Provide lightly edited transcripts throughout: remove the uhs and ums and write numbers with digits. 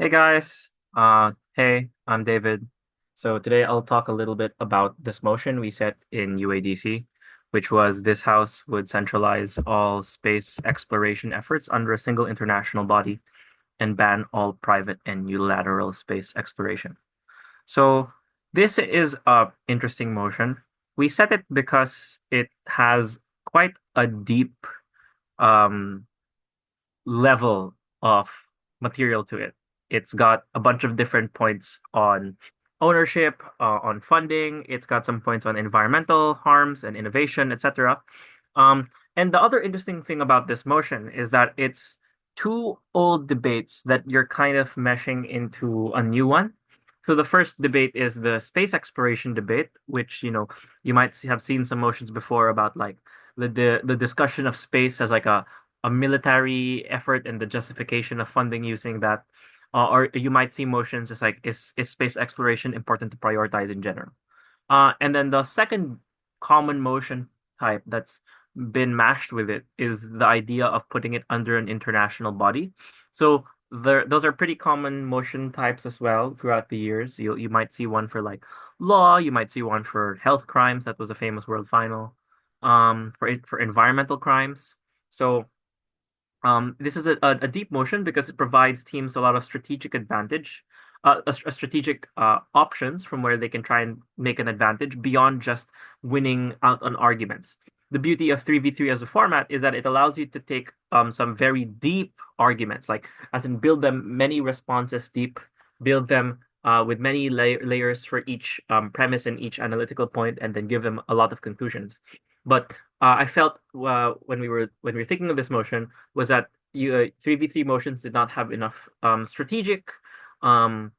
Hey guys, hey, I'm David. So today I'll talk a little bit about this motion we set in UADC, which was this house would centralize all space exploration efforts under a single international body and ban all private and unilateral space exploration. So this is a interesting motion. We set it because it has quite a deep um, level of material to it. It's got a bunch of different points on ownership, on funding. It's got some points on environmental harms and innovation, etc. And the other interesting thing about this motion is that it's two old debates that you're kind of meshing into a new one. So the first debate is the space exploration debate, which you might have seen some motions before about like the discussion of space as like a military effort and the justification of funding using that. Or you might see motions just like, is space exploration important to prioritize in general? And then the second common motion type that's been mashed with it is the idea of putting it under an international body. So those are pretty common motion types as well throughout the years. You might see one for like law, you might see one for health crimes. That was a famous world final. For environmental crimes. So this is a deep motion because it provides teams a lot of strategic advantage, a strategic options from where they can try and make an advantage beyond just winning out on arguments. The beauty of 3v3 as a format is that it allows you to take some very deep arguments, like as in build them many responses deep, build them with many layers for each premise and each analytical point, and then give them a lot of conclusions. But I felt when we were thinking of this motion was that 3v3 motions did not have enough strategic um,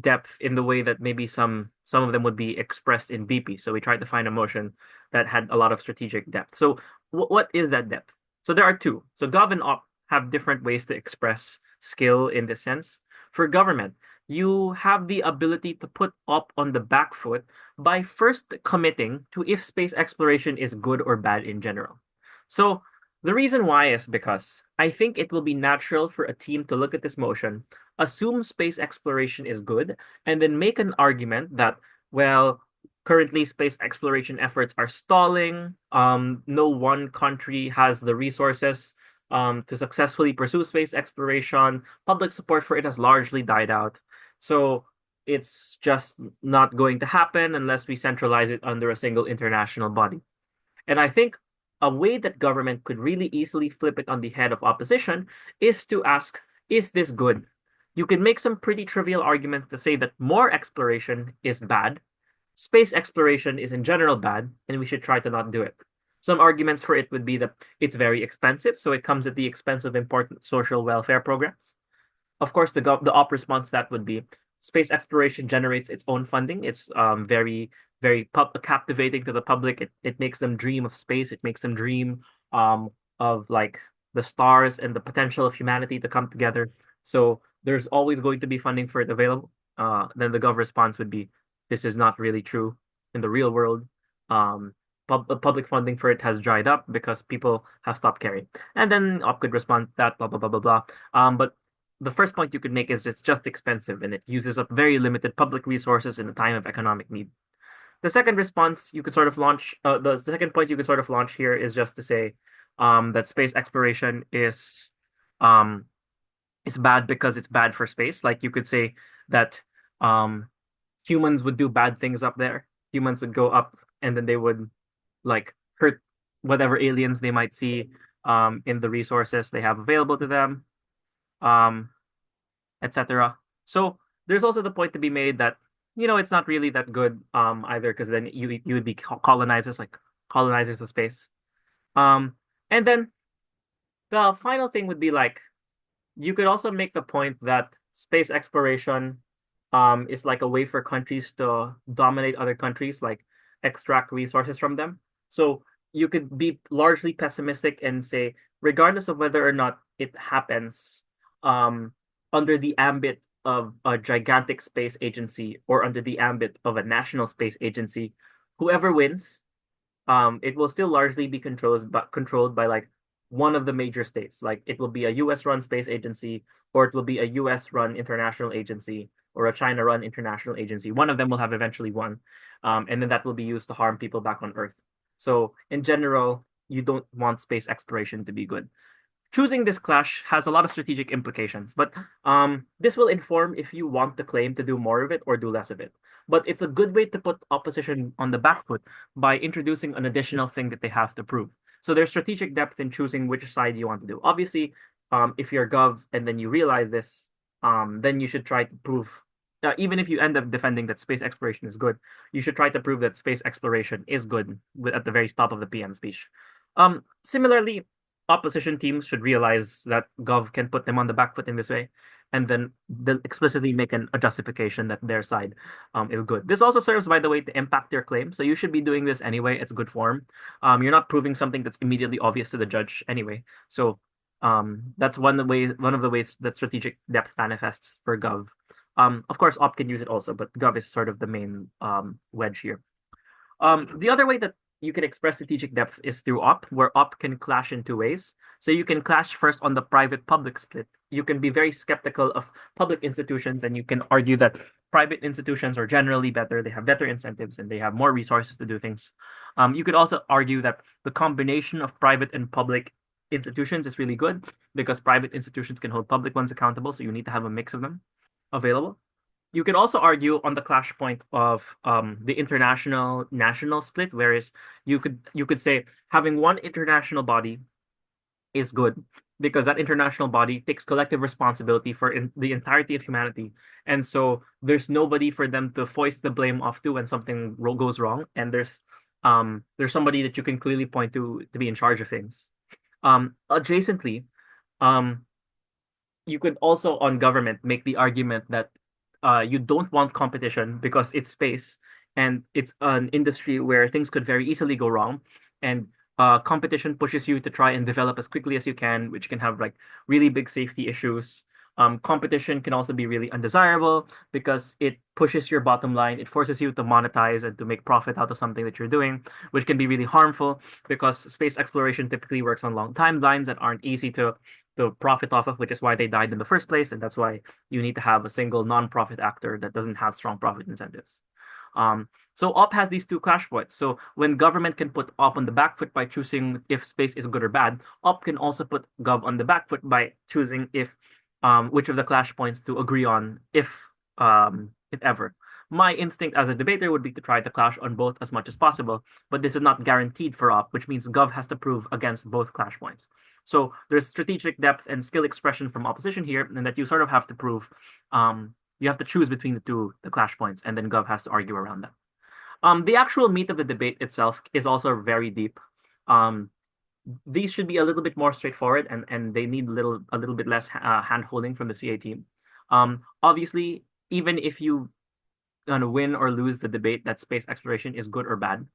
depth in the way that maybe some of them would be expressed in BP. So we tried to find a motion that had a lot of strategic depth. So what is that depth? So there are two. So gov and op have different ways to express skill in this sense. For government, you have the ability to put op on the back foot by first committing to if space exploration is good or bad in general. So the reason why is because I think it will be natural for a team to look at this motion, assume space exploration is good, and then make an argument that, well, currently space exploration efforts are stalling. No one country has the resources to successfully pursue space exploration. Public support for it has largely died out. So it's just not going to happen unless we centralize it under a single international body. And I think a way that government could really easily flip it on the head of opposition is to ask, is this good? You can make some pretty trivial arguments to say that more exploration is bad, space exploration is in general bad, and we should try to not do it. Some arguments for it would be that it's very expensive, so it comes at the expense of important social welfare programs. Of course, the op response to that would be space exploration generates its own funding. It's very captivating to the public. It makes them dream of space. It makes them dream of like the stars and the potential of humanity to come together. So there's always going to be funding for it available. Then the gov response would be, this is not really true in the real world. Public funding for it has dried up because people have stopped caring. And then op could respond to that, blah blah blah blah blah. But the first point you could make is just expensive and it uses up very limited public resources in a time of economic need. The second response you could sort of launch, the second point you could sort of launch here is just to say that space exploration um, is bad because it's bad for space. Like you could say that um, humans would do bad things up there. Humans would go up and then they would like hurt whatever aliens they might see in the resources they have available to them. Um, etc. So there's also the point to be made that it's not really that good either because then you would be colonizers, like colonizers of space. Um and then the final thing would be like you could also make the point that space exploration is like a way for countries to dominate other countries, like extract resources from them. So you could be largely pessimistic and say, regardless of whether or not it happens, um, under the ambit of a gigantic space agency or under the ambit of a national space agency, whoever wins, it will still largely be controlled by like one of the major states. Like it will be a US run space agency, or it will be a US run international agency, or a China run international agency. One of them will have eventually one. And then that will be used to harm people back on Earth. So in general, you don't want space exploration to be good. Choosing this clash has a lot of strategic implications, but this will inform if you want the claim to do more of it or do less of it. But it's a good way to put opposition on the back foot by introducing an additional thing that they have to prove. So there's strategic depth in choosing which side you want to do. Obviously, if you're Gov and then you realize this, then you should try to prove, even if you end up defending that space exploration is good, you should try to prove that space exploration is good at the very top of the PM speech. Similarly, opposition teams should realize that Gov can put them on the back foot in this way, and then they'll explicitly make a justification that their side is good. This also serves, by the way, to impact your claim. So you should be doing this anyway. It's good form. You're not proving something that's immediately obvious to the judge anyway. So that's one of the ways that strategic depth manifests for Gov. Of course, Op can use it also, but Gov is sort of the main wedge here. The other way that you can express strategic depth is through op, where op can clash in two ways. So you can clash first on the private-public split. You can be very skeptical of public institutions, and you can argue that private institutions are generally better. They have better incentives, and they have more resources to do things. You could also argue that the combination of private and public institutions is really good because private institutions can hold public ones accountable, so you need to have a mix of them available. You could also argue on the clash point of the international national split, whereas you could say having one international body is good because that international body takes collective responsibility for the entirety of humanity, and so there's nobody for them to foist the blame off to when something goes wrong, and there's somebody that you can clearly point to be in charge of things. Adjacently, um, you could also on government make the argument that you don't want competition because it's space and it's an industry where things could very easily go wrong, and competition pushes you to try and develop as quickly as you can, which can have like really big safety issues. Competition can also be really undesirable because it pushes your bottom line. It forces you to monetize and to make profit out of something that you're doing, which can be really harmful because space exploration typically works on long timelines that aren't easy to profit off of, which is why they died in the first place, and that's why you need to have a single non-profit actor that doesn't have strong profit incentives. So op has these two clash points. So when government can put op on the back foot by choosing if space is good or bad, op can also put gov on the back foot by choosing if which of the clash points to agree on, if ever. My instinct as a debater would be to try to clash on both as much as possible, but this is not guaranteed for op, which means gov has to prove against both clash points. So there's strategic depth and skill expression from opposition here, and that you sort of have to prove. You have to choose between the clash points, and then gov has to argue around that. The actual meat of the debate itself is also very deep. These should be a little bit more straightforward, and they need a little bit less hand holding from the CA team. Obviously, even if you win or lose the debate that space exploration is good or bad,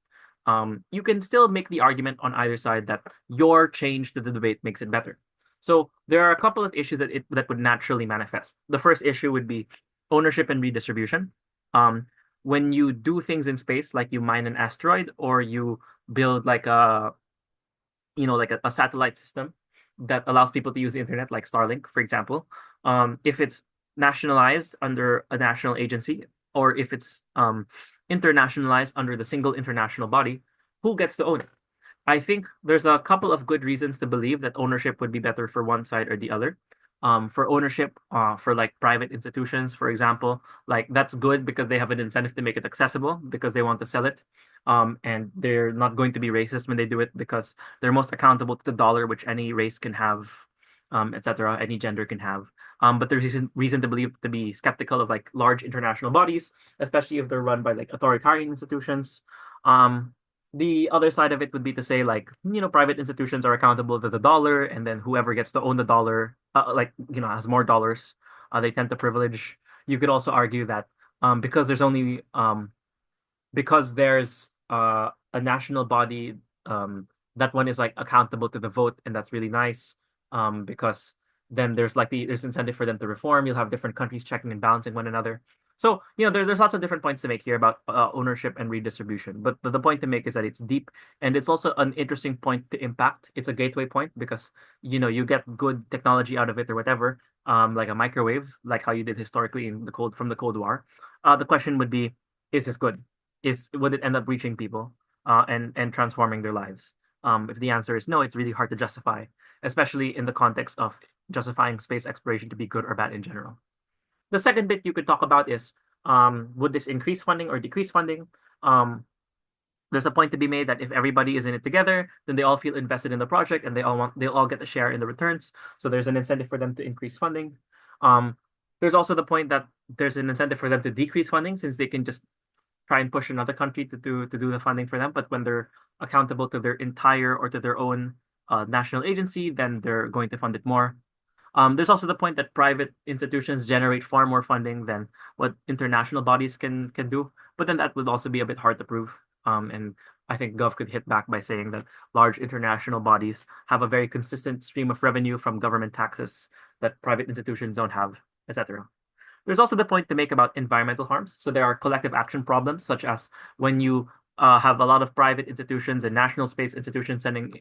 you can still make the argument on either side that your change to the debate makes it better. So there are a couple of issues that would naturally manifest. The first issue would be ownership and redistribution. When you do things in space, like you mine an asteroid or you build like a satellite system that allows people to use the internet, like Starlink, for example, if it's nationalized under a national agency, or if it's internationalized under the single international body, who gets to own it? I think there's a couple of good reasons to believe that ownership would be better for one side or the other. For ownership, for like private institutions, for example, like that's good because they have an incentive to make it accessible because they want to sell it. And they're not going to be racist when they do it because they're most accountable to the dollar, which any race can have, etc., any gender can have. But there's reason to be skeptical of like large international bodies, especially if they're run by like authoritarian institutions. The other side of it would be to say like, private institutions are accountable to the dollar, and then whoever gets to own the dollar, has more dollars, they tend to privilege. You could also argue that because there's a national body, that one is like accountable to the vote, and that's really nice because then there's incentive for them to reform. You'll have different countries checking and balancing one another. So, there's lots of different points to make here about ownership and redistribution. But the point to make is that it's deep, and it's also an interesting point to impact. It's a gateway point because you get good technology out of it or whatever, like a microwave, like how you did historically from the Cold War. The question would be, is this good? Would it end up reaching people and transforming their lives? If the answer is no, it's really hard to justify, especially in the context of justifying space exploration to be good or bad in general. The second bit you could talk about is, would this increase funding or decrease funding? There's a point to be made that if everybody is in it together, then they all feel invested in the project and they'll all get a share in the returns. So there's an incentive for them to increase funding. There's also the point that there's an incentive for them to decrease funding, since they can just try and push another country to do the funding for them. But when they're accountable to their entire or to their own national agency, then they're going to fund it more. There's also the point that private institutions generate far more funding than what international bodies can do, but then that would also be a bit hard to prove. And I think Gov could hit back by saying that large international bodies have a very consistent stream of revenue from government taxes that private institutions don't have, etc. There's also the point to make about environmental harms. So there are collective action problems, such as when you have a lot of private institutions and national space institutions sending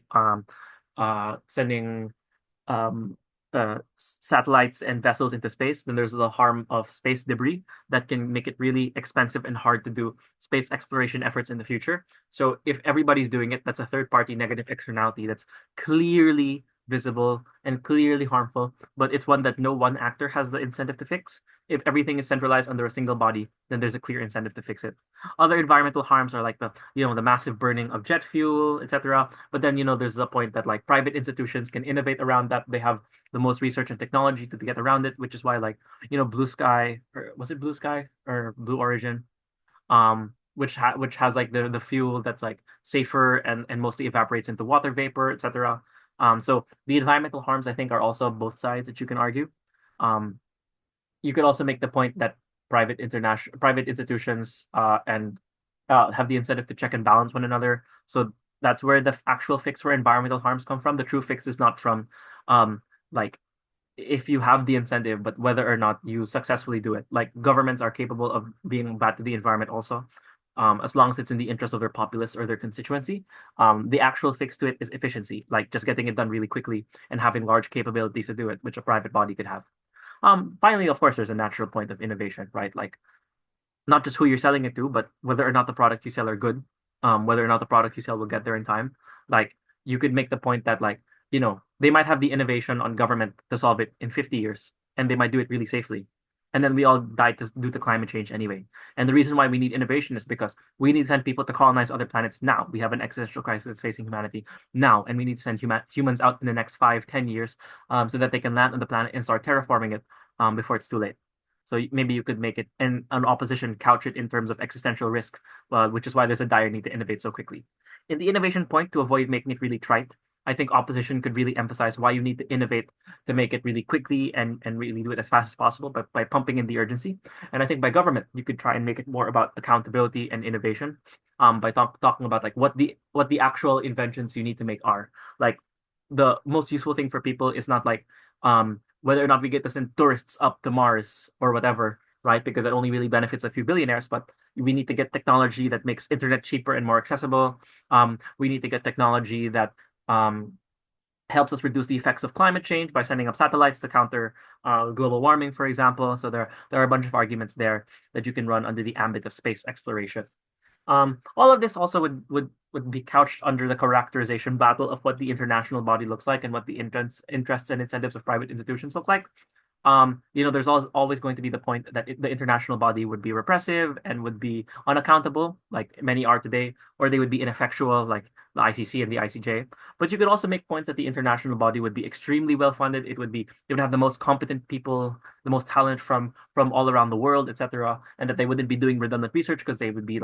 satellites and vessels into space, then there's the harm of space debris that can make it really expensive and hard to do space exploration efforts in the future. So if everybody's doing it, that's a third-party negative externality that's clearly visible and clearly harmful, but it's one that no one actor has the incentive to fix. If everything is centralized under a single body, then there's a clear incentive to fix it. Other environmental harms are like the massive burning of jet fuel, etc. But then there's the point that like private institutions can innovate around that. They have the most research and technology to get around it, which is why Blue Sky, or was it Blue Sky or Blue Origin, which has like the fuel that's like safer and mostly evaporates into water vapor, etc. So the environmental harms, I think, are also both sides that you can argue. You could also make the point that private institutions and have the incentive to check and balance one another. So that's where the actual fix for environmental harms come from. The true fix is not from like if you have the incentive, but whether or not you successfully do it. Like governments are capable of being bad to the environment also, as long as it's in the interest of their populace or their constituency. The actual fix to it is efficiency, like just getting it done really quickly and having large capabilities to do it, which a private body could have. Finally, of course, there's a natural point of innovation, right? Like not just who you're selling it to, but whether or not the products you sell are good, whether or not the products you sell will get there in time. Like you could make the point that they might have the innovation on government to solve it in 50 years, and they might do it really safely. And then we all die due to climate change anyway. And the reason why we need innovation is because we need to send people to colonize other planets now. We have an existential crisis that's facing humanity now, and we need to send humans out in the next 5-10 years so that they can land on the planet and start terraforming it before it's too late. So maybe you could make it an opposition couch it in terms of existential risk, which is why there's a dire need to innovate so quickly. In the innovation point, to avoid making it really trite, I think opposition could really emphasize why you need to innovate to make it really quickly and really do it as fast as possible, but by pumping in the urgency. And I think by government, you could try and make it more about accountability and innovation, by talking about like what the actual inventions you need to make are. Like the most useful thing for people is not like whether or not we get to send tourists up to Mars or whatever, right? Because that only really benefits a few billionaires, but we need to get technology that makes internet cheaper and more accessible. We need to get technology that helps us reduce the effects of climate change by sending up satellites to counter global warming, for example. So there are a bunch of arguments there that you can run under the ambit of space exploration. All of this also would be couched under the characterization battle of what the international body looks like and what the interests and incentives of private institutions look like. There's always going to be the point that the international body would be repressive and would be unaccountable, like many are today, or they would be ineffectual, like the ICC and the ICJ. But you could also make points that the international body would be extremely well funded. It would have the most competent people, the most talent from all around the world, etc., and that they wouldn't be doing redundant research because they wouldn't be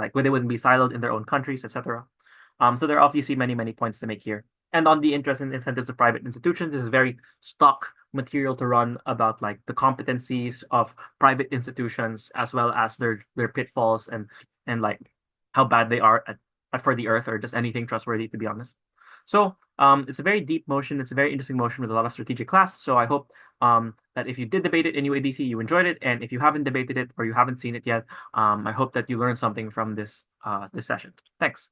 siloed in their own countries, etc. So there are obviously many points to make here. And on the interest and incentives of private institutions, this is very stock material to run about like the competencies of private institutions as well as their pitfalls and like how bad they are at for the earth or just anything trustworthy, to be honest. So it's a very deep motion. It's a very interesting motion with a lot of strategic class. So I hope that if you did debate it in UADC, you enjoyed it. And if you haven't debated it or you haven't seen it yet, I hope that you learned something from this session. Thanks.